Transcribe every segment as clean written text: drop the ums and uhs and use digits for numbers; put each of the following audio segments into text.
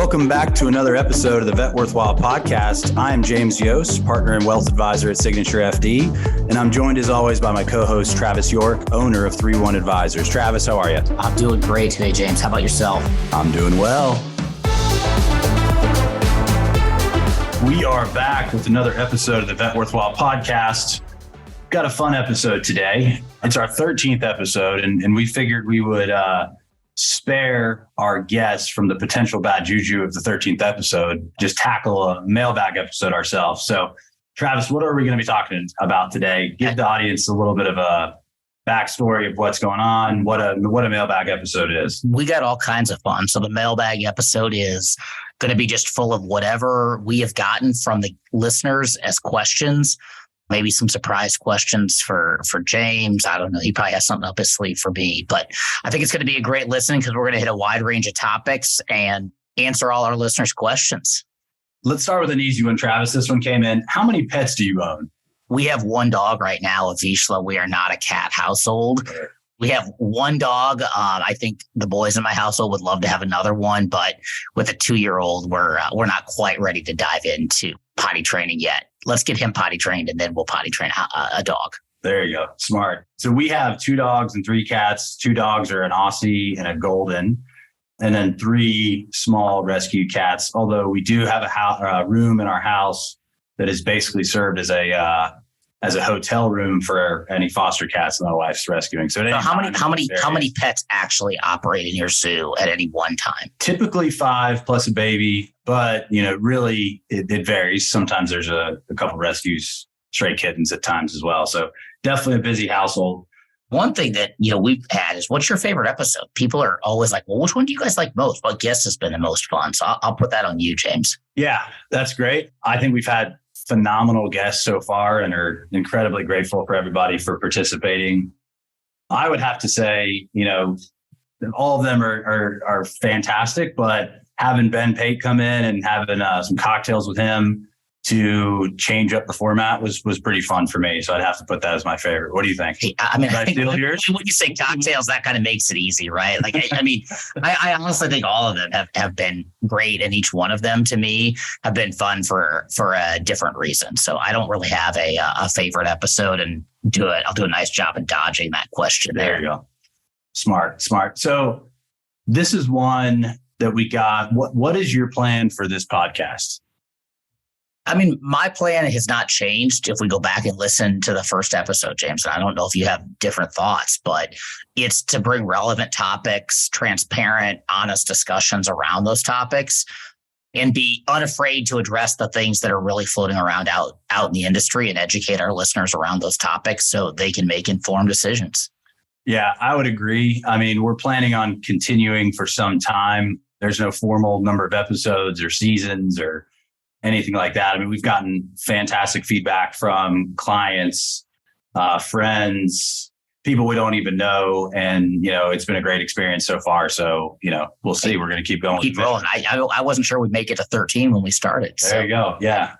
Welcome back to another episode of the Vet Worthwhile podcast. I am James Yost, partner and wealth advisor at Signature FD, and I'm joined as always by my co-host Travis York, owner of 3-1 Advisors. Travis, how are you? I'm doing great today, James. How about yourself? I'm doing well. We are back with another episode of the Vet Worthwhile podcast. Got a fun episode today. It's our 13th episode, and we figured we would spare our guests from the potential bad juju of the 13th episode, just tackle a mailbag episode ourselves. So, Travis, what are we going to be talking about today? Give the audience a little bit of a backstory of what's going on, what a mailbag episode is. We got all kinds of fun. So the mailbag episode is going to be just full of whatever we have gotten from the listeners as questions. Maybe some surprise questions for James. I don't know. He probably has something up his sleeve for me, but I think it's going to be a great listening because we're going to hit a wide range of topics and answer all our listeners' questions. Let's start with an easy one, Travis. This one came in. How many pets do you own? We have one dog right now, a Vizsla. We are not a cat household. We have one dog. I think the boys in my household would love to have another one, but with a 2-year-old, we're not quite ready to dive into potty training yet. Let's get him potty trained and then we'll potty train a dog. There you go. Smart. So we have 2 dogs and 3 cats. 2 dogs are an Aussie and a Golden, and then 3 small rescue cats. Although we do have a room in our house that is basically served as a hotel room for any foster cats that my wife's rescuing. So how many pets actually operate in your zoo at any one time? Typically 5 plus a baby, but really it varies. Sometimes there's a couple rescues, stray kittens at times as well. So definitely a busy household. One thing that we've had is, what's your favorite episode? People are always like, well, which one do you guys like most? What guest has been the most fun? So I'll put that on you, James. Yeah, that's great. I think we've had phenomenal guests so far and are incredibly grateful for everybody for participating. I would have to say, all of them are fantastic, but having Ben Pate come in and having some cocktails with him to change up the format was pretty fun for me. So I'd have to put that as my favorite. What do you think? I think when you say cocktails, that kind of makes it easy, right? Like, I honestly think all of them have been great. And each one of them to me have been fun for a different reason. So I don't really have a favorite episode, and I'll do a nice job in dodging that question. There you go. Smart. So this is one that we got. What is your plan for this podcast? My plan has not changed if we go back and listen to the first episode, James. And I don't know if you have different thoughts, but it's to bring relevant topics, transparent, honest discussions around those topics, and be unafraid to address the things that are really floating around out in the industry and educate our listeners around those topics so they can make informed decisions. Yeah, I would agree. We're planning on continuing for some time. There's no formal number of episodes or seasons or anything like that. We've gotten fantastic feedback from clients, friends, people we don't even know. And, it's been a great experience so far. So, we'll see. We're going to keep going. Keep rolling. I wasn't sure we'd make it to 13 when we started. There you go. Yeah.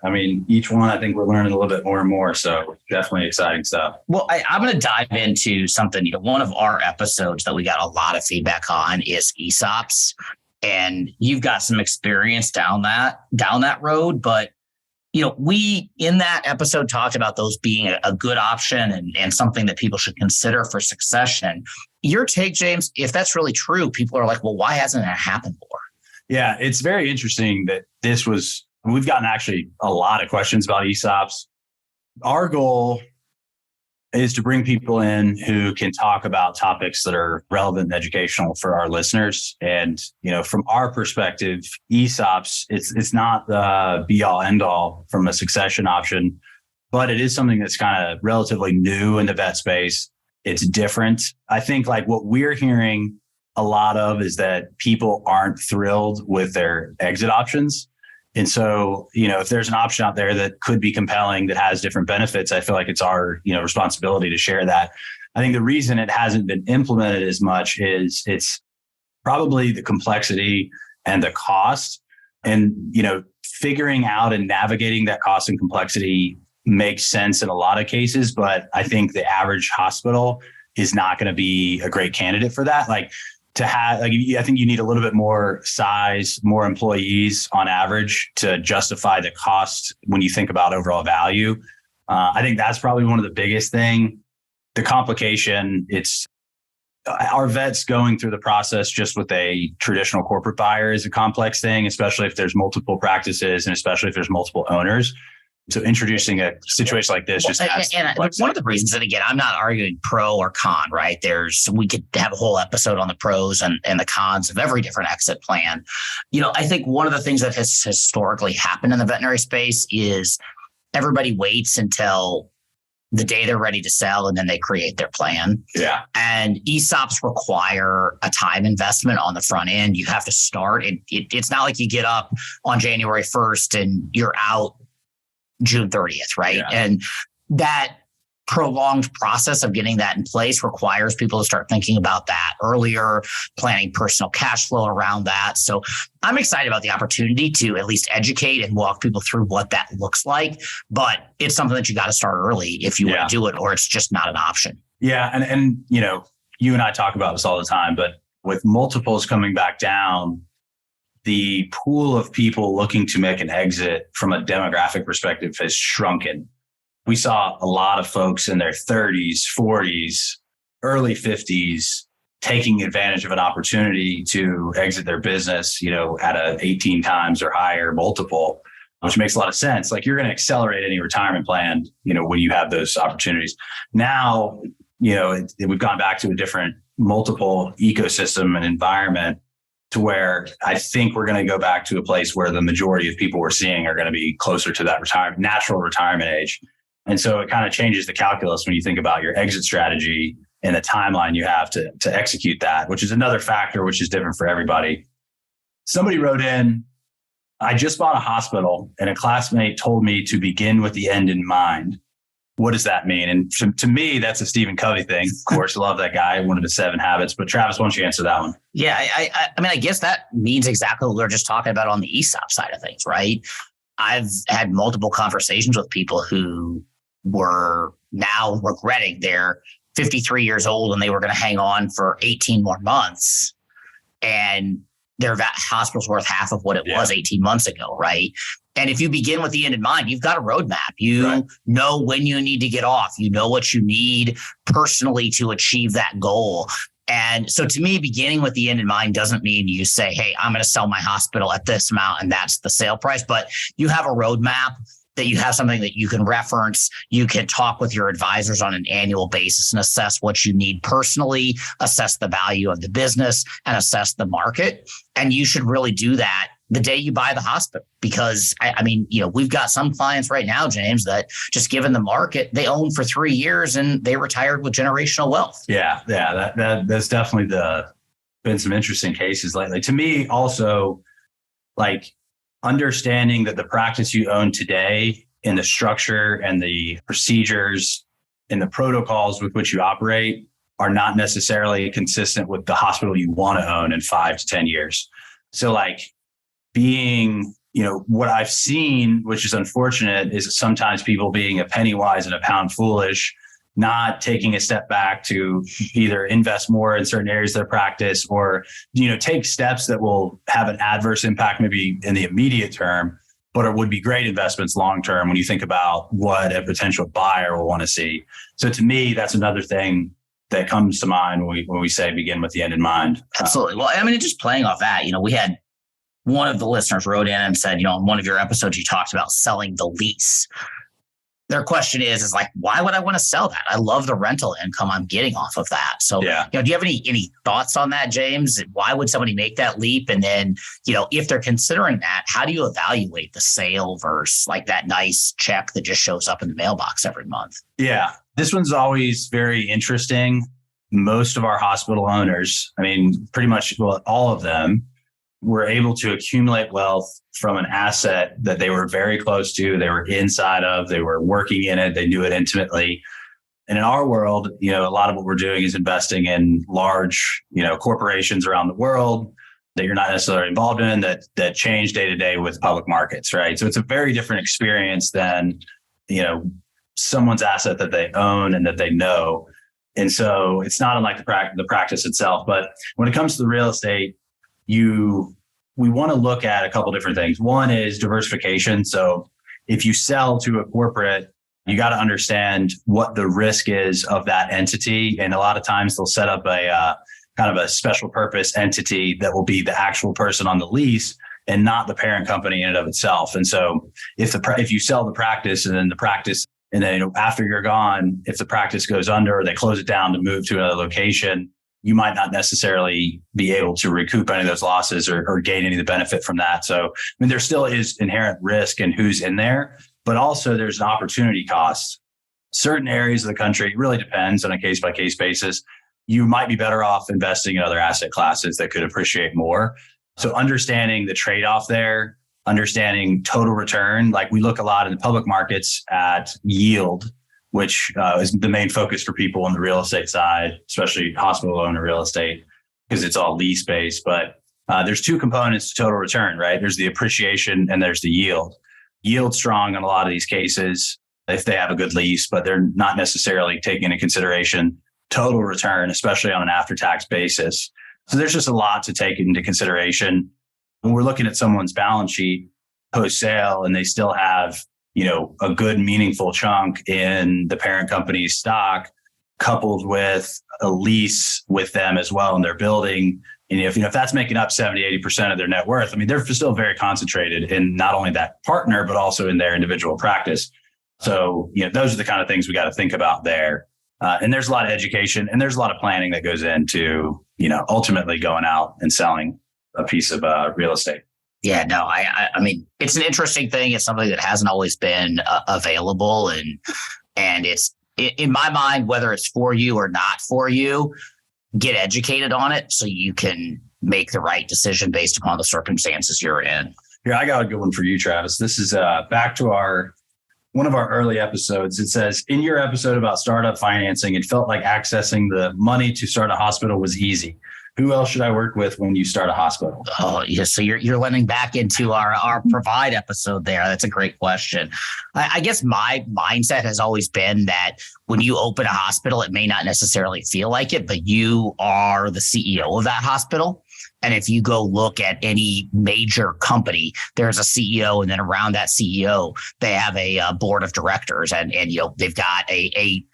Each one, I think we're learning a little bit more and more. So definitely exciting stuff. Well, I'm going to dive into something. One of our episodes that we got a lot of feedback on is ESOPs. And you've got some experience down that road. But, we in that episode talked about those being a good option and something that people should consider for succession. Your take, James, if that's really true, people are like, well, why hasn't that happened more? Yeah, it's very interesting that we've gotten actually a lot of questions about ESOPs. Our goal is to bring people in who can talk about topics that are relevant and educational for our listeners. And, from our perspective, ESOPs, it's not the be all end all from a succession option, but it is something that's kind of relatively new in the vet space. It's different. I think what we're hearing a lot of is that people aren't thrilled with their exit options. And so, if there's an option out there that could be compelling, that has different benefits, I feel like it's our, responsibility to share that. I think the reason it hasn't been implemented as much is it's probably the complexity and the cost, and, figuring out and navigating that cost and complexity makes sense in a lot of cases. But I think the average hospital is not going to be a great candidate for that. to have, like, I think you need a little bit more size, more employees on average to justify the cost when you think about overall value. I think that's probably one of the biggest thing. The complication, it's our vets going through the process just with a traditional corporate buyer is a complex thing, especially if there's multiple practices and especially if there's multiple owners. So introducing a situation like this just adds one of the reasons, and again, I'm not arguing pro or con, right? We could have a whole episode on the pros and the cons of every different exit plan. I think one of the things that has historically happened in the veterinary space is everybody waits until the day they're ready to sell and then they create their plan. Yeah. And ESOPs require a time investment on the front end. You have to start. It's not like you get up on January 1st and you're out June 30th, right? Yeah. And that prolonged process of getting that in place requires people to start thinking about that earlier, planning personal cash flow around that. So I'm excited about the opportunity to at least educate and walk people through what that looks like. But it's something that you got to start early if you want to do it, or it's just not an option. Yeah. And you and I talk about this all the time, but with multiples coming back down, the pool of people looking to make an exit from a demographic perspective has shrunken. We saw a lot of folks in their 30s, 40s, early 50s taking advantage of an opportunity to exit their business, at a 18 times or higher multiple, which makes a lot of sense. Like, you're going to accelerate any retirement plan, when you have those opportunities. Now, we've gone back to a different multiple ecosystem and environment, to where I think we're going to go back to a place where the majority of people we're seeing are going to be closer to that natural retirement age. And so it kind of changes the calculus when you think about your exit strategy and the timeline you have to execute that, which is another factor, which is different for everybody. Somebody wrote in, I just bought a hospital and a classmate told me to begin with the end in mind. What does that mean? And to me, that's a Stephen Covey thing. Of course, I love that guy, one of his 7 habits. But Travis, why don't you answer that one? Yeah, I guess that means exactly what we were just talking about on the ESOP side of things, right? I've had multiple conversations with people who were now regretting they're 53 years old and they were going to hang on for 18 more months. And their hospital's worth half of what it was 18 months ago, right? And if you begin with the end in mind, you've got a roadmap. You know when you need to get off. You know what you need personally to achieve that goal. And so to me, beginning with the end in mind doesn't mean you say, hey, I'm going to sell my hospital at this amount and that's the sale price. But you have a roadmap, that you have something that you can reference. You can talk with your advisors on an annual basis and assess what you need personally, assess the value of the business, and assess the market. And you should really do that the day you buy the hospital, because we've got some clients right now, James, that just given the market, they own for 3 years and they retired with generational wealth. Yeah. That's definitely been some interesting cases lately. To me, also, like, understanding that the practice you own today and the structure and the procedures and the protocols with which you operate are not necessarily consistent with the hospital you want to own in 5 to 10 years. So, like, being, what I've seen, which is unfortunate, is sometimes people being a penny wise and a pound foolish, not taking a step back to either invest more in certain areas of their practice or, take steps that will have an adverse impact maybe in the immediate term, but it would be great investments long term when you think about what a potential buyer will want to see. So to me, that's another thing that comes to mind when we say begin with the end in mind. Absolutely. Well, just playing off that, we had one of the listeners wrote in and said, in one of your episodes, you talked about selling the lease. Their question is like, why would I want to sell that? I love the rental income I'm getting off of that. So, do you have any thoughts on that, James? Why would somebody make that leap? And then, if they're considering that, how do you evaluate the sale versus like that nice check that just shows up in the mailbox every month? Yeah, this one's always very interesting. Most of our hospital owners, pretty much all of them, were able to accumulate wealth from an asset that they were very close to, they were inside of, they were working in it, they knew it intimately. And in our world, a lot of what we're doing is investing in large, corporations around the world that you're not necessarily involved in, that change day to day with public markets, right? So it's a very different experience than, someone's asset that they own and that they know. And so it's not unlike the practice itself. But when it comes to the real estate, we want to look at a couple different things. One is diversification. So if you sell to a corporate, you got to understand what the risk is of that entity. And a lot of times they'll set up a kind of a special purpose entity that will be the actual person on the lease and not the parent company in and of itself. And so if you sell the practice and then after you're gone, if the practice goes under or they close it down to move to another location, you might not necessarily be able to recoup any of those losses or gain any of the benefit from that. So, I mean, there still is inherent risk in who's in there, but also there's an opportunity cost. Certain areas of the country, it really depends on a case by case basis. You might be better off investing in other asset classes that could appreciate more. So understanding the trade-off there, understanding total return, like we look a lot in the public markets at yield, which is the main focus for people on the real estate side, especially hospital owner real estate, because it's all lease based. But there's two components to total return, right? There's the appreciation and there's the yield. Yield strong in a lot of these cases if they have a good lease, but they're not necessarily taking into consideration total return, especially on an after-tax basis. So there's just a lot to take into consideration. When we're looking at someone's balance sheet post-sale and they still have, a good meaningful chunk in the parent company's stock, coupled with a lease with them as well in their building. And if that's making up 70, 80% of their net worth, I mean, they're still very concentrated in not only that partner, but also in their individual practice. So, those are the kind of things we got to think about there. And there's a lot of education and there's a lot of planning that goes into, ultimately going out and selling a piece of real estate. Yeah, no, I mean, it's an interesting thing. It's something that hasn't always been available. And it's in my mind, whether it's for you or not for you, get educated on it so you can make the right decision based upon the circumstances you're in. Here, I got a good one for you, Travis. This is back to one of our early episodes. It says, in your episode about startup financing, it felt like accessing the money to start a hospital was easy. Who else should I work with when you start a hospital? Oh, yeah. So you're lending back into our provide episode there. That's a great question. I guess my mindset has always been that when you open a hospital, it may not necessarily feel like it, but you are the CEO of that hospital. And if you go look at any major company, there's a CEO, and then around that CEO, they have a board of directors, and they've got a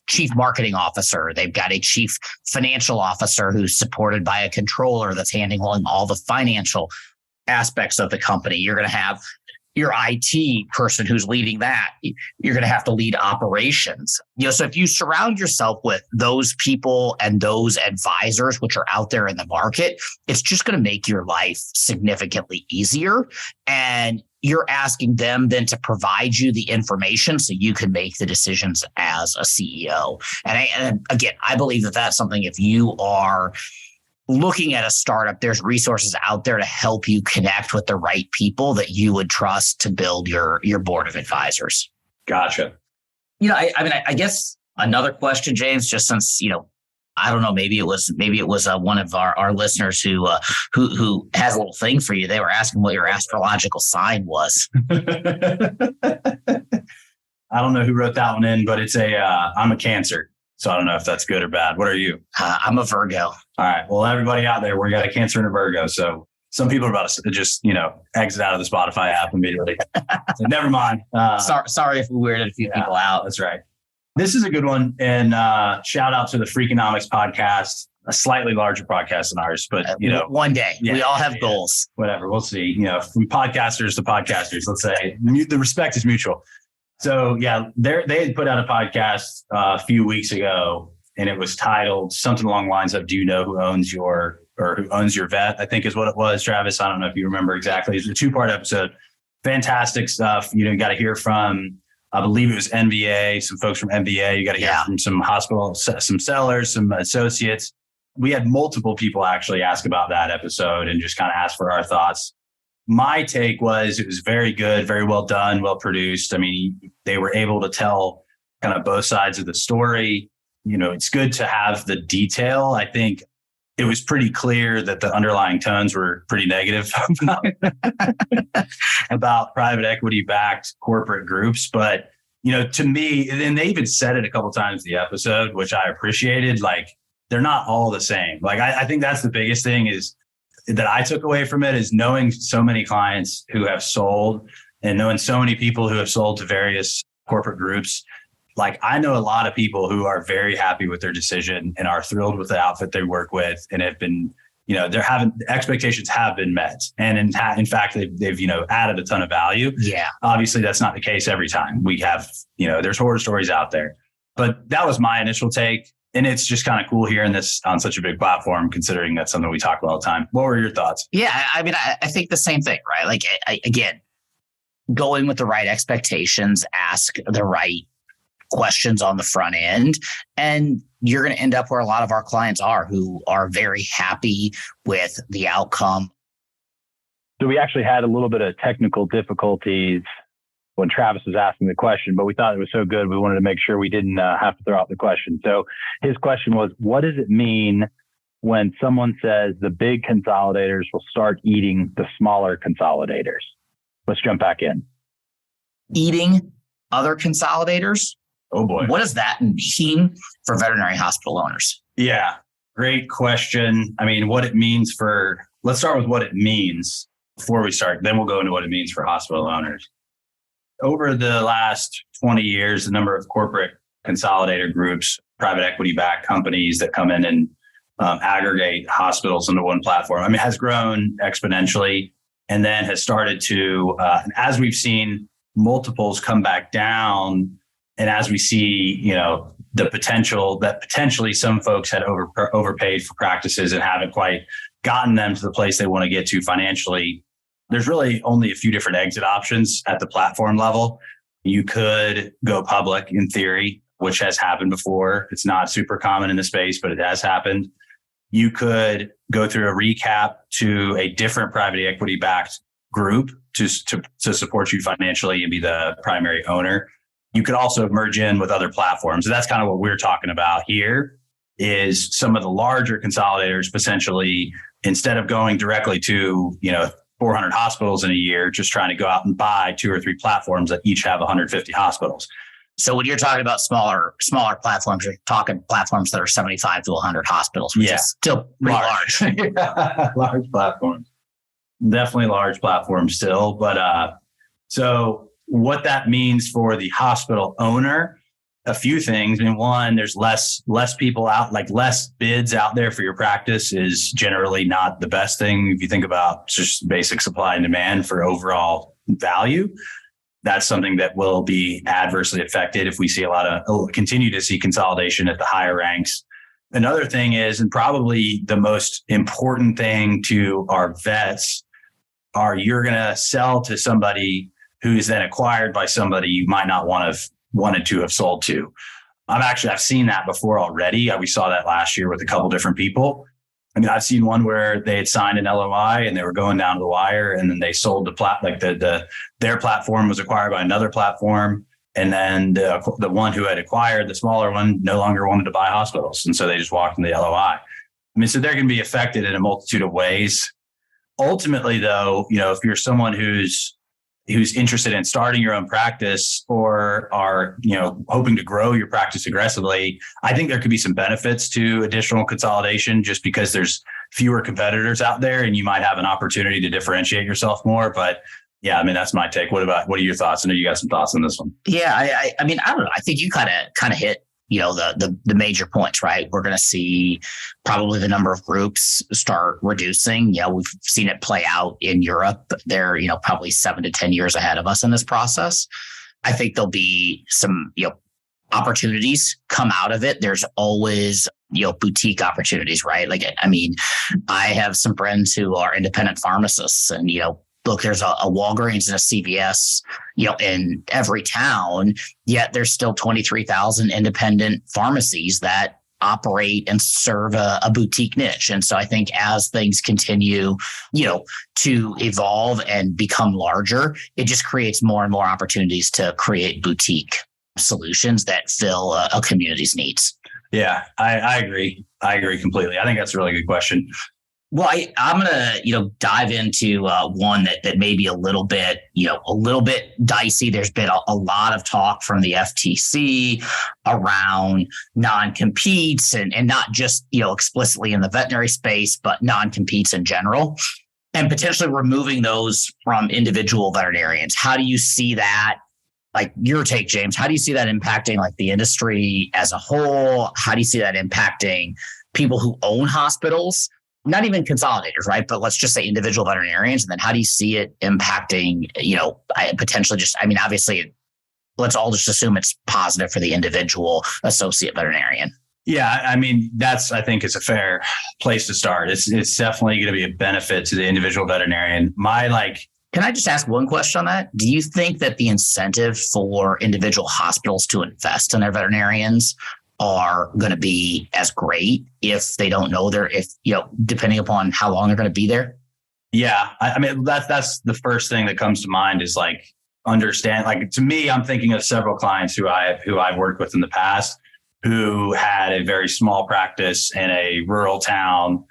chief marketing officer. They've got a chief financial officer who's supported by a controller that's handling all the financial aspects of the company. You're going to have your IT person who's leading that. You're going to have to lead operations. So if you surround yourself with those people and those advisors, which are out there in the market, it's just going to make your life significantly easier. And you're asking them then to provide you the information so you can make the decisions as a CEO. And again, I believe that that's something, if you are looking at a startup, there's resources out there to help you connect with the right people that you would trust to build your board of advisors. Gotcha. I guess another question, James, just since, I don't know, maybe it was one of our listeners who has a little thing for you. They were asking what your astrological sign was. I don't know who wrote that one in, but it's I'm a Cancer. So I don't know if that's good or bad. What are you? I'm a Virgo. All right. Well, everybody out there, we got a Cancer and a Virgo. So some people are about to just, exit out of the Spotify app immediately. So never mind. Sorry if we weirded a few people out. That's right. This is a good one. And shout out to the Freakonomics podcast, a slightly larger podcast than ours, but one day we all have goals. Whatever. We'll see. From podcasters to podcasters, let's say the respect is mutual. So yeah, they had put out a podcast a few weeks ago, and it was titled something along the lines of, "Do you know who owns your vet?" I think is what it was, Travis. I don't know if you remember exactly. It's a 2-part episode. Fantastic stuff. You got to hear from, I believe it was NVA, some folks from NVA. You got to hear from some hospital, some sellers, some associates. We had multiple people actually ask about that episode and just kind of ask for our thoughts. My take was it was very good, very well done, well produced. I mean, they were able to tell kind of both sides of the story. It's good to have the detail. I think it was pretty clear that the underlying tones were pretty negative about private equity backed corporate groups. But To me, and they even said it a couple times in the episode, which I appreciated, like they're not all the same. Like I think that's the biggest thing is that I took away from it is knowing so many clients who have sold and knowing so many people who have sold to various corporate groups. Like I know a lot of people who are very happy with their decision and are thrilled with the outfit they work with and have been, expectations have been met. And in fact, they've added a ton of value. Yeah. Obviously that's not the case every time. We have, there's horror stories out there, but that was my initial take. And it's just kind of cool hearing this on such a big platform, considering that's something we talk about all the time. What were your thoughts? Yeah. I mean, I think the same thing, right? Like, again, going with the right expectations, ask the right questions on the front end, and you're going to end up where a lot of our clients are, who are very happy with the outcome. So we actually had a little bit of technical difficulties when Travis was asking the question, but we thought it was so good, we wanted to make sure we didn't have to throw out the question. So his question was, what does it mean when someone says the big consolidators will start eating the smaller consolidators? Let's jump back in. Eating other consolidators? Oh boy. What does that mean for veterinary hospital owners? Yeah, great question. I mean, let's start with what it means before we start. Then we'll go into what it means for hospital owners. Over the last 20 years, the number of corporate consolidator groups, private equity backed companies that come in and aggregate hospitals into one platform, has grown exponentially, and then has started to, as we've seen multiples come back down, and as we see, the potential that potentially some folks had overpaid for practices and haven't quite gotten them to the place they want to get to financially, there's really only a few different exit options at the platform level. You could go public in theory, which has happened before. It's not super common in the space, but it has happened. You could go through a recap to a different private equity backed group to support you financially and be the primary owner. You could also merge in with other platforms. So that's kind of what we're talking about here, is some of the larger consolidators potentially, instead of going directly to, 400 hospitals in a year, just trying to go out and buy 2 or 3 platforms that each have 150 hospitals. So when you're talking about smaller platforms, you're talking platforms that are 75 to 100 hospitals, which is still pretty large. Yeah, large platforms. Definitely large platforms still. But so what that means for the hospital owner, a few things. One, there's less people out, like less bids out there for your practice is generally not the best thing. If you think about just basic supply and demand for overall value, that's something that will be adversely affected if we see continue to see consolidation at the higher ranks. Another thing is, and probably the most important thing to our vets, you're going to sell to somebody who's then acquired by somebody you might not wanted to have sold to. I've seen that before already. We saw that last year with a couple different people. I've seen one where they had signed an LOI and they were going down to the wire, and then they sold their platform was acquired by another platform. And then the one who had acquired the smaller one no longer wanted to buy hospitals. And so they just walked in the LOI. So they're going to be affected in a multitude of ways. Ultimately, though, if you're someone who's interested in starting your own practice or are, hoping to grow your practice aggressively, I think there could be some benefits to additional consolidation just because there's fewer competitors out there and you might have an opportunity to differentiate yourself more. But yeah, that's my take. What are your thoughts? I know you got some thoughts on this one. Yeah. I don't know. I think you kind of hit, the major points, right? We're going to see probably the number of groups start reducing. We've seen it play out in Europe. They're, probably 7 to 10 years ahead of us in this process. I think there'll be some, opportunities come out of it. There's always, boutique opportunities, right? I have some friends who are independent pharmacists and, look, there's a Walgreens and a CVS, in every town, yet there's still 23,000 independent pharmacies that operate and serve a boutique niche. And so I think as things continue, to evolve and become larger, it just creates more and more opportunities to create boutique solutions that fill a community's needs. Yeah, I agree. I agree completely. I think that's a really good question. Well, I'm gonna dive into one that may be a little bit dicey. There's been a lot of talk from the FTC around non-competes and not just explicitly in the veterinary space, but non-competes in general, and potentially removing those from individual veterinarians. How do you see that? Like, your take, James, how do you see that impacting like the industry as a whole? How do you see that impacting people who own hospitals? Not even consolidators, right? But let's just say individual veterinarians. And then how do you see it impacting, potentially obviously, let's all just assume it's positive for the individual associate veterinarian. Yeah, I think it's a fair place to start. It's definitely going to be a benefit to the individual veterinarian. Can I just ask one question on that? Do you think that the incentive for individual hospitals to invest in their veterinarians are going to be as great if they don't know depending upon how long they're going to be there? Yeah. That's the first thing that comes to mind is understand, to me, I'm thinking of several clients who I've worked with in the past who had a very small practice in a rural town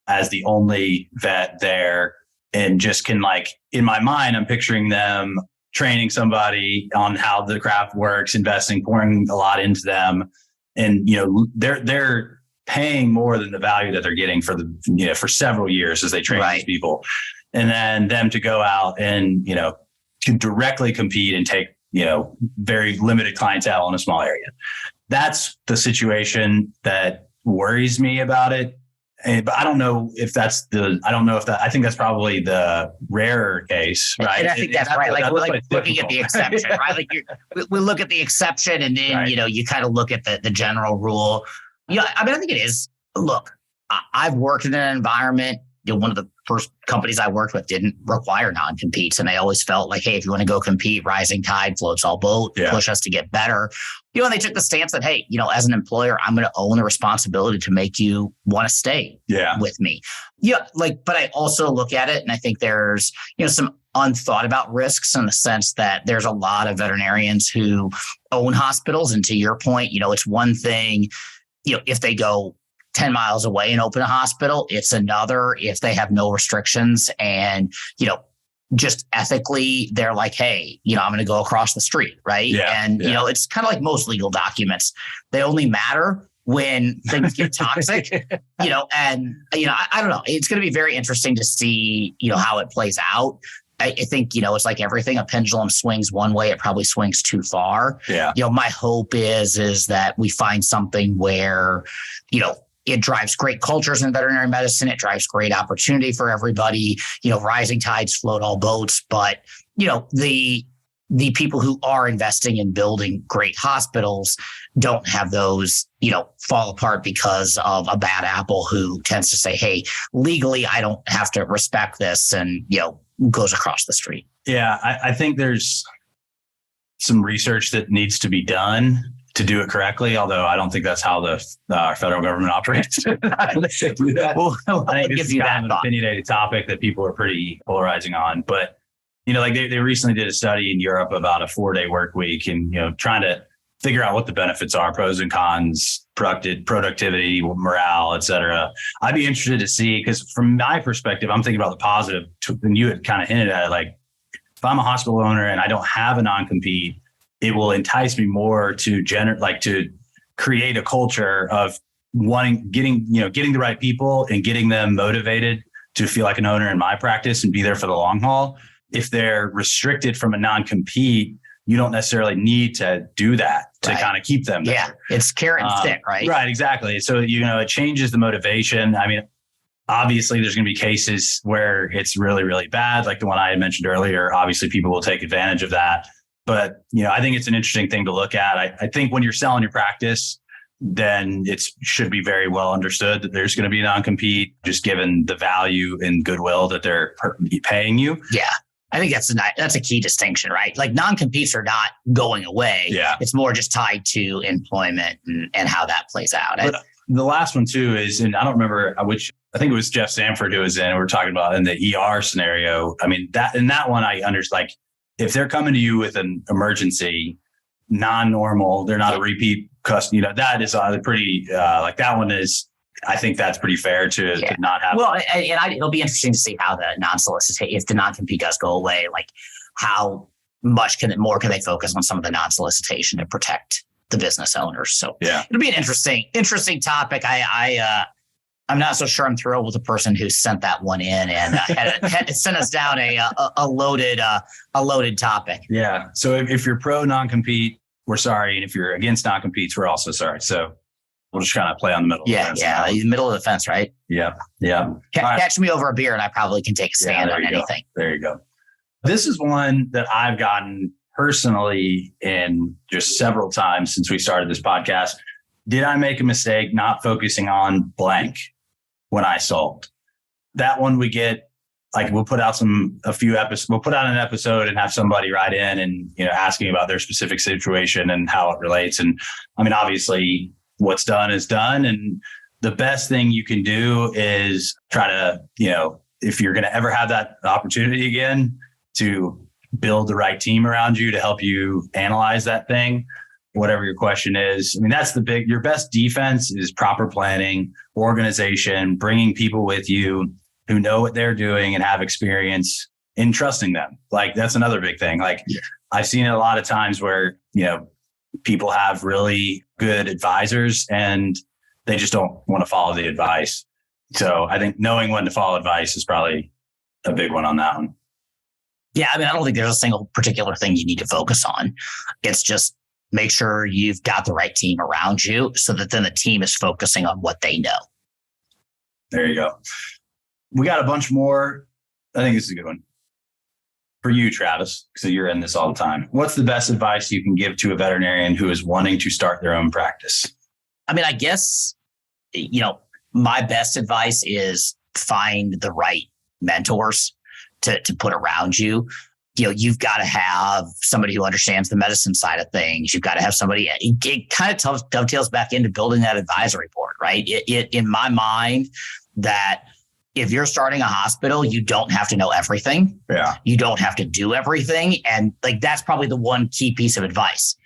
as the only vet there, and just can in my mind, I'm picturing them training somebody on how the craft works, pouring a lot into them. And, they're paying more than the value that they're getting for several years as they train these people. And then them to go out and, to directly compete and take, very limited clientele in a small area. That's the situation that worries me about it. But I don't know if I think that's probably the rarer case, right? And I think that's right. We're looking at the exception, right? We look at the exception, and then, you kind of look at the general rule. I think it is. Look, I've worked in an environment, one of the first companies I worked with didn't require non-competes. And I always felt like, hey, if you want to go compete, rising tide floats all boat, push us to get better. And they took the stance that, hey, as an employer, I'm going to own the responsibility to make you want to stay with me. But I also look at it and I think there's, some unthought about risks in the sense that there's a lot of veterinarians who own hospitals. And to your point, it's one thing, if they go 10 miles away and open a hospital, it's another if they have no restrictions and, just ethically, they're like, hey, I'm going to go across the street. Right. It's kind of like most legal documents. They only matter when things get toxic, I don't know. It's going to be very interesting to see, how it plays out. I think, it's like everything, a pendulum swings one way, it probably swings too far. Yeah. My hope is that we find something where, it drives great cultures in veterinary medicine. It drives great opportunity for everybody. Rising tides float all boats. But, the people who are investing in building great hospitals don't have those, fall apart because of a bad apple who tends to say, hey, legally, I don't have to respect this, and, goes across the street. Yeah, I think there's some research that needs to be done to do it correctly, although I don't think that's how our federal government operates. I think this is kind of an opinionated topic that people are pretty polarizing on. But, they recently did a study in Europe about a 4-day work week and, trying to figure out what the benefits are, pros and cons, productivity, morale, et cetera. I'd be interested to see, because from my perspective, I'm thinking about the positive, and you had kind of hinted at it, if I'm a hospital owner and I don't have a non-compete, it will entice me more to to create a culture of getting the right people and getting them motivated to feel like an owner in my practice and be there for the long haul. If they're restricted from a non-compete, you don't necessarily need to do that to kind of keep them there. Yeah, it's carrot and stick, right? Right, exactly. So, it changes the motivation. Obviously, there's going to be cases where it's really, really bad, like the one I had mentioned earlier. Obviously, people will take advantage of that. But, I think it's an interesting thing to look at. I think when you're selling your practice, then it should be very well understood that there's going to be a non-compete, just given the value and goodwill that they're paying you. Yeah. I think that's a key distinction, right? Like, non-competes are not going away. Yeah. It's more just tied to employment and how that plays out. But the last one too is, and I don't remember which, I think it was Jeff Sanford who was in, we were talking about in the ER scenario. That one I understand, if they're coming to you with an emergency, non-normal, they're not a repeat customer, that is pretty, that one is I think that's pretty fair to not have. Well, it'll be interesting to see how the non-solicitation, if the non-compete does go away, like how much more can they focus on some of the non-solicitation to protect the business owners. So it'll be an interesting topic. I'm not so sure I'm thrilled with the person who sent that one in and had sent us down a loaded topic. Yeah. So if you're pro non-compete, we're sorry. And if you're against non-competes, we're also sorry. So we'll just kind of play on the middle of the fence. Yeah. Middle of the fence, right? Yeah. Yeah. Catch me over a beer and I probably can take a stand on anything. There you go. This is one that I've gotten personally in just several times since we started this podcast. Did I make a mistake not focusing on blank when I sold? That one we get, like, we'll put out a few episodes. We'll put out an episode and have somebody write in and, asking about their specific situation and how it relates. And I mean, obviously what's done is done. And the best thing you can do is try to, if you're going to ever have that opportunity again, to build the right team around you to help you analyze that thing, whatever your question is. I mean, that's your best defense is proper planning, organization, bringing people with you who know what they're doing and have experience in trusting them. Like, that's another big thing. Like, I've seen it a lot of times where, people have really good advisors and they just don't want to follow the advice. So I think knowing when to follow advice is probably a big one on that one. Yeah. I mean, I don't think there's a single particular thing you need to focus on. It's just make sure you've got the right team around you so that then the team is focusing on what they know. There you go. We got a bunch more. I think this is a good one for you, Travis, because you're in this all the time. What's the best advice you can give to a veterinarian who is wanting to start their own practice? I mean, I guess, my best advice is find the right mentors to put around you. You've got to have somebody who understands the medicine side of things. You've got to have somebody. It kind of dovetails back into building that advisory board, right? It in my mind, that if you're starting a hospital, you don't have to know everything. Yeah. You don't have to do everything. And that's probably the one key piece of advice.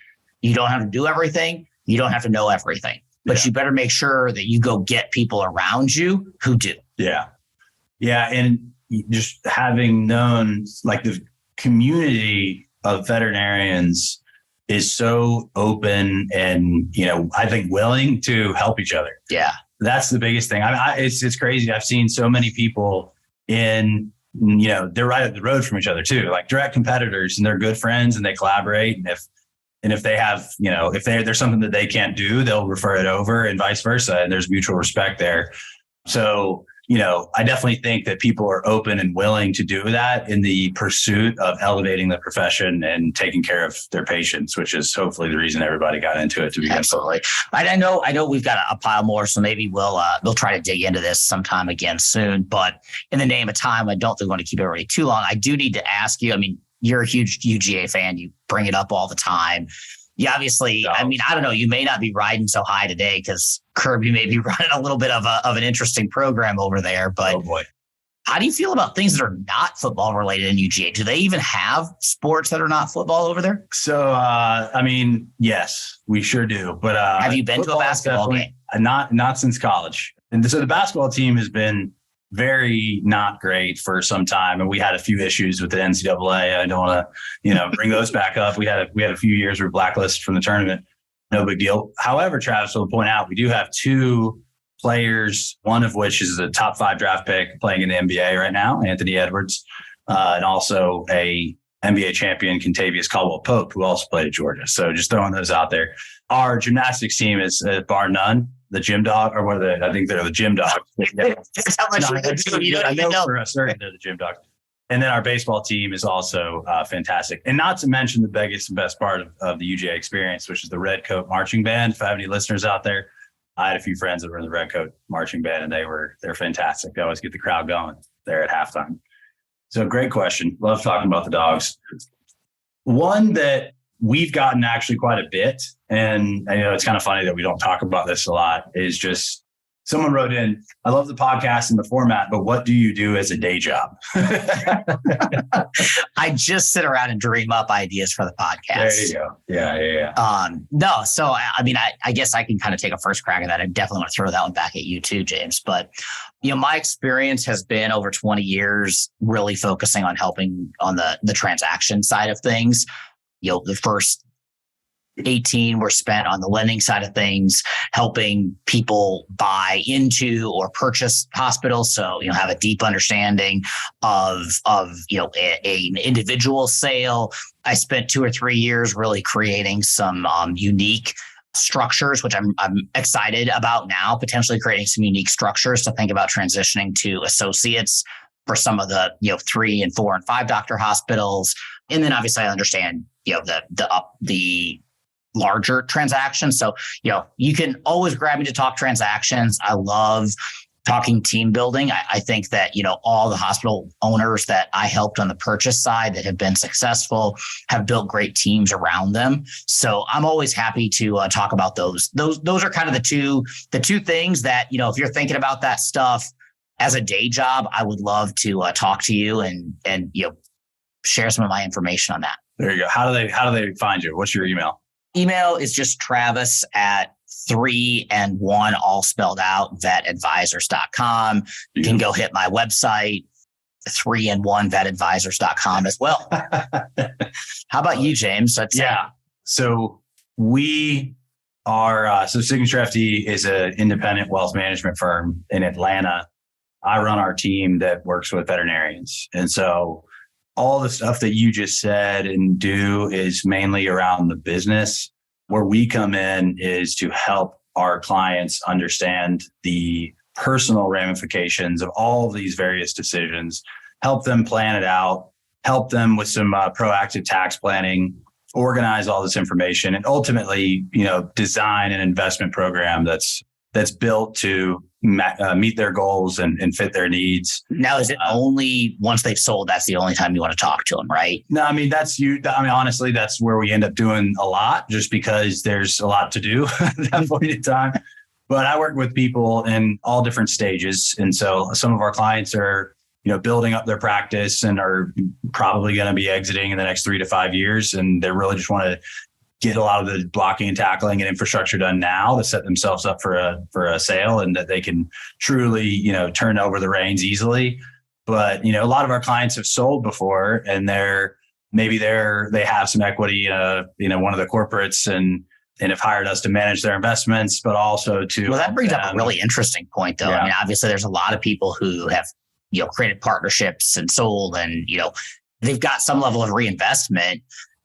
You don't have to do everything. You don't have to know everything, but you better make sure that you go get people around you who do. Yeah. Yeah. And just having known, like, the community of veterinarians is so open and, I think willing to help each other. Yeah. That's the biggest thing. I mean, it's crazy. I've seen so many people they're right up the road from each other too, like direct competitors, and they're good friends and they collaborate. And if they have, if there's something that they can't do, they'll refer it over and vice versa. And there's mutual respect there. So, I definitely think that people are open and willing to do that in the pursuit of elevating the profession and taking care of their patients, which is hopefully the reason everybody got into it to begin with. Absolutely. I know we've got a pile more, so maybe we'll try to dig into this sometime again soon. But in the name of time, I don't think we want to keep everybody too long. I do need to ask you, I mean, you're a huge UGA fan. You bring it up all the time. You obviously, I mean, I don't know, you may not be riding so high today because Kirby may be running a little bit of an interesting program over there. But oh boy, how do you feel about things that are not football related in UGA? Do they even have sports that are not football over there? So, I mean, yes, we sure do. But have you been to a basketball game? Not since college. And so the basketball team has been very not great for some time. And we had a few issues with the NCAA. I don't want to, bring those back up. We had a few years where blacklisted from the tournament. No big deal. However, Travis will point out, we do have two players, one of which is a top 5 draft pick playing in the NBA right now, Anthony Edwards, and also a NBA champion, Contavious Caldwell-Pope, who also played at Georgia. So just throwing those out there. Our gymnastics team is bar none the gym dog, or what are they? I think they're the gym dogs. I know for a certain they're the gym dogs. And then our baseball team is also fantastic. And not to mention the biggest and best part of the UGA experience, which is the Red Coat Marching Band. If I have any listeners out there, I had a few friends that were in the Red Coat Marching Band, and they're fantastic. They always get the crowd going there at halftime. So great question. Love talking about the dogs. One that we've gotten actually quite a bit, and I know it's kind of funny that we don't talk about this a lot, is just Someone wrote in, I love the podcast and the format, but what do you do as a day job? I just sit around and dream up ideas for the podcast. There you go. Yeah. No, so I mean, I guess I can kind of take a first crack at that. I definitely want to throw that one back at you too, James. But, my experience has been over 20 years really focusing on helping on the transaction side of things. The first 18 were spent on the lending side of things, helping people buy into or purchase hospitals. So, have a deep understanding of an individual sale. I spent 2 or 3 years really creating some unique structures, which I'm excited about now, potentially creating some unique structures to think about transitioning to associates for some of the, 3 and 4 and 5 doctor hospitals. And then obviously I understand, the larger transactions. So, you can always grab me to talk transactions. I love talking team building. I think that, all the hospital owners that I helped on the purchase side that have been successful have built great teams around them. So I'm always happy to talk about those. Those are kind of the two things that, if you're thinking about that stuff as a day job, I would love to talk to you and share some of my information on that. There you go. How do they find you? What's your email? Email is just Travis at 3 and 1 all spelled out vetadvisors.com. You can go hit my website 3and1vetadvisors.com as well. How about you, James? So we are Signature FD is an independent wealth management firm in Atlanta. I run our team that works with veterinarians, and so all the stuff that you just said and do is mainly around the business. Where we come in is to help our clients understand the personal ramifications of all of these various decisions, help them plan it out, help them with some proactive tax planning, organize all this information, and ultimately, design an investment program that's built to meet their goals and fit their needs. Now, is it only once they've sold, that's the only time you want to talk to them, right? No, honestly, that's where we end up doing a lot just because there's a lot to do at that point in time. But I work with people in all different stages. And so some of our clients are, building up their practice and are probably going to be exiting in the next 3 to 5 years. And they really just want to get a lot of the blocking and tackling and infrastructure done now to set themselves up for a sale, and that they can truly, turn over the reins easily. But, a lot of our clients have sold before, and they have some equity in one of the corporates and have hired us to manage their investments, but also to. Well, that brings up a really interesting point, though. Yeah. I mean, obviously there's a lot of people who have, created partnerships and sold, and, they've got some level of reinvestment.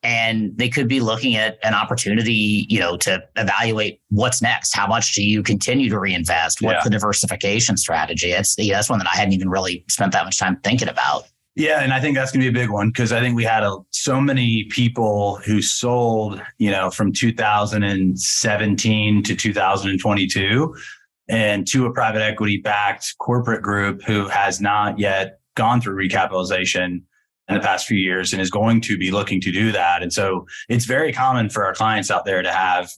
And they could be looking at an opportunity, to evaluate what's next. How much do you continue to reinvest? What's the diversification strategy? That's one that I hadn't even really spent that much time thinking about. Yeah, and I think that's going to be a big one because I think we had so many people who sold, from 2017 to 2022, and to a private equity backed corporate group who has not yet gone through recapitalization in the past few years and is going to be looking to do that. And so it's very common for our clients out there to have,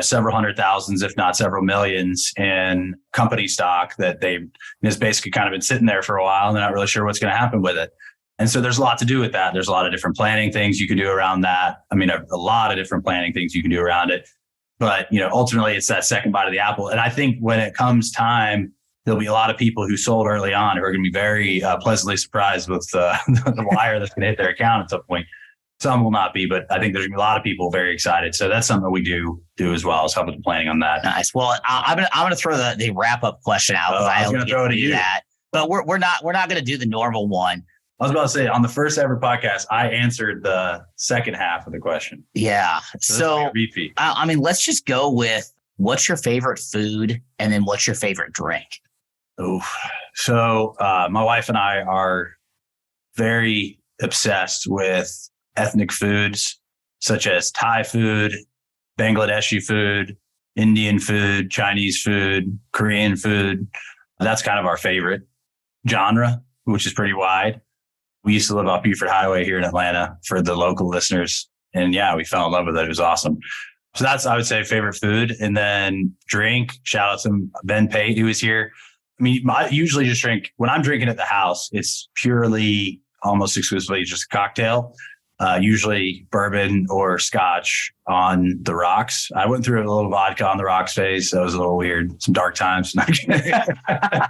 several hundred thousands, if not several millions in company stock that has basically kind of been sitting there for a while and they're not really sure what's going to happen with it. And so there's a lot to do with that. There's a lot of different planning things you can do around that. I mean, a lot of different planning things you can do around it. But, ultimately it's that second bite of the apple. And I think when it comes time, there'll be a lot of people who sold early on who are going to be very pleasantly surprised with the wire that's going to hit their account at some point. Some will not be, but I think there's going to be a lot of people very excited. So that's something that we do as well, is help with the planning on that. Nice. Well, I'm going to throw the wrap up question out. I was going to throw it to you. That, but we're not going to do the normal one. I was about to say, on the first ever podcast, I answered the second half of the question. Yeah. So repeat. Let's just go with what's your favorite food and then what's your favorite drink? Oh, so my wife and I are very obsessed with ethnic foods such as Thai food, Bangladeshi food, Indian food, Chinese food, Korean food. That's kind of our favorite genre, which is pretty wide. We used to live off Buford Highway here in Atlanta for the local listeners. And yeah, we fell in love with it. It was awesome. So that's, I would say, favorite food. And then drink, shout out to Ben Pate, who was here. I mean, I usually just drink, when I'm drinking at the house, it's purely almost exclusively just a cocktail, usually bourbon or scotch on the rocks. I went through a little vodka on the rocks phase. That was a little weird. Some dark times. But I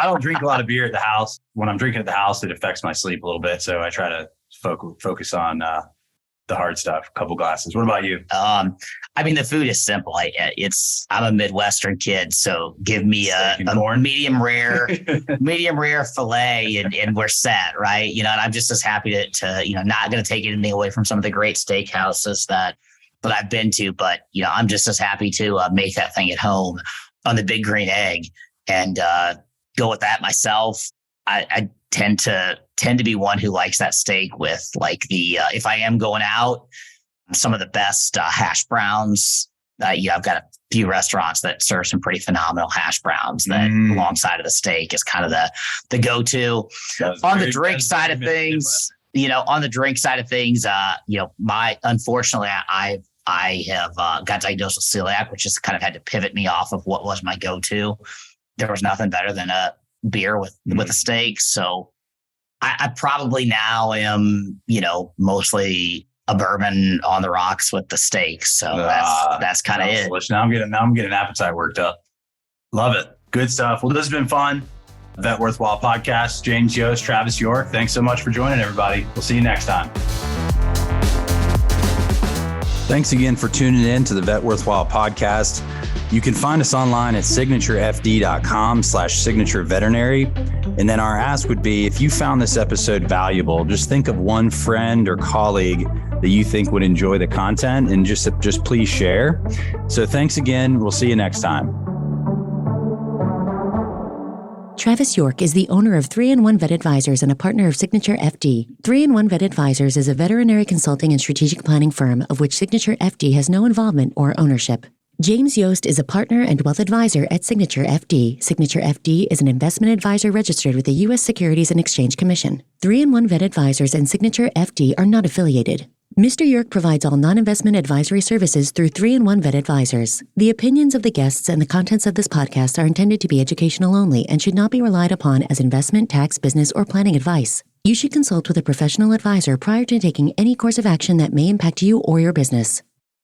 don't drink a lot of beer at the house. When I'm drinking at the house, it affects my sleep a little bit. So I try to focus on the hard stuff, a couple glasses. What about you? I mean, the food is simple. I'm a Midwestern kid, so give me a medium rare filet and we're set, right? You know, and I'm just as happy to not going to take anything away from some of the great steakhouses that I've been to, but I'm just as happy to make that thing at home on the big green egg and go with that myself. I tend to be one who likes that steak with like if I am going out, some of the best hash browns. I've got a few restaurants that serve some pretty phenomenal hash browns that alongside of the steak is kind of the go-to. On the drink side of things, unfortunately, I have got diagnosed with celiac, which has kind of had to pivot me off of what was my go-to. There was nothing better than a beer with a steak. So I probably now am, mostly a bourbon on the rocks with the steak. So that's kind of it. Now I'm getting an appetite worked up. Love it. Good stuff. Well, this has been fun. Vet Worthwhile Podcast. James Yost, Travis York. Thanks so much for joining, everybody. We'll see you next time. Thanks again for tuning in to the Vet Worthwhile Podcast. You can find us online at signaturefd.com/signatureveterinary. And then our ask would be, if you found this episode valuable, just think of one friend or colleague that you think would enjoy the content and just please share. So thanks again. We'll see you next time. Travis York is the owner of 3-in-1 Vet Advisors and a partner of Signature FD. 3-in-1 Vet Advisors is a veterinary consulting and strategic planning firm of which Signature FD has no involvement or ownership. James Yost is a partner and wealth advisor at Signature FD. Signature FD is an investment advisor registered with the U.S. Securities and Exchange Commission. 3-in-1 Vet Advisors and Signature FD are not affiliated. Mr. York provides all non-investment advisory services through 3-in-1 Vet Advisors. The opinions of the guests and the contents of this podcast are intended to be educational only and should not be relied upon as investment, tax, business, or planning advice. You should consult with a professional advisor prior to taking any course of action that may impact you or your business.